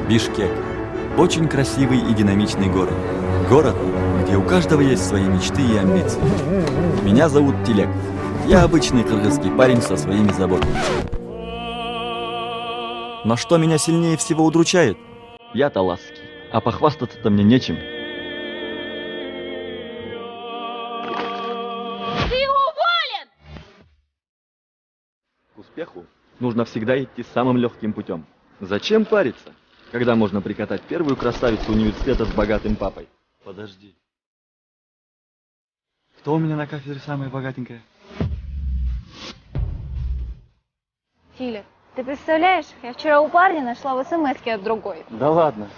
Бишкек. Очень красивый и динамичный город. Город, где у каждого есть свои мечты и амбиции. Меня зовут Тилек. Я обычный кыргызский парень со своими заботами. Но что меня сильнее всего удручает? Я таласский, а похвастаться-то мне нечем. Ты уволен! К успеху нужно всегда идти самым легким путем. Зачем париться, когда можно прикатать первую красавицу университета с богатым папой? Подожди. Кто у меня на кафедре самая богатенькая? Тиля, ты представляешь, я вчера у парня нашла в СМС-ке от другой. Да ладно.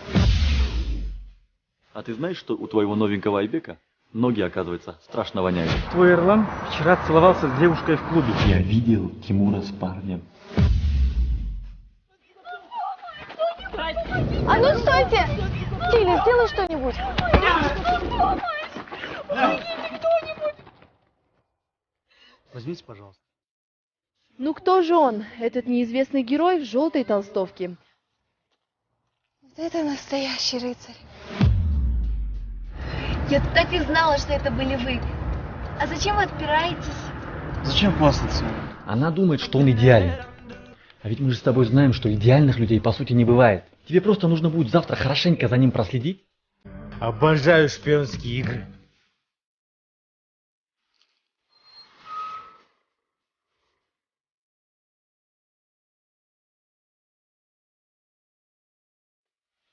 А ты знаешь, что у твоего новенького Айбека ноги, оказывается, страшно воняют? Твой Эрлан вчера целовался с девушкой в клубе. Я видел Тимура с парнем. А ну стойте! Тиля, сделай что-нибудь. Возьмите, пожалуйста. Ну кто же он, этот неизвестный герой в желтой толстовке? Вот это настоящий рыцарь. Я так и знала, что это были вы. А зачем вы отпираетесь? Зачем хвастаться? Она думает, что он идеален. А ведь мы же с тобой знаем, что идеальных людей по сути не бывает. Тебе просто нужно будет завтра хорошенько за ним проследить. Обожаю шпионские игры.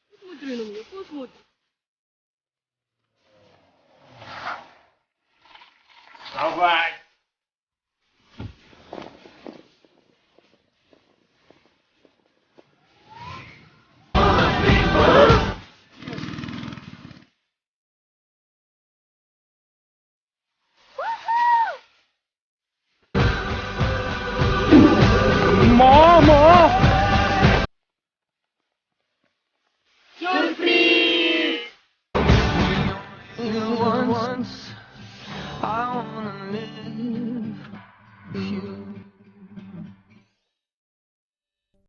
Посмотри на меня, посмотри. Давай! Мама! Once I wanna live with you.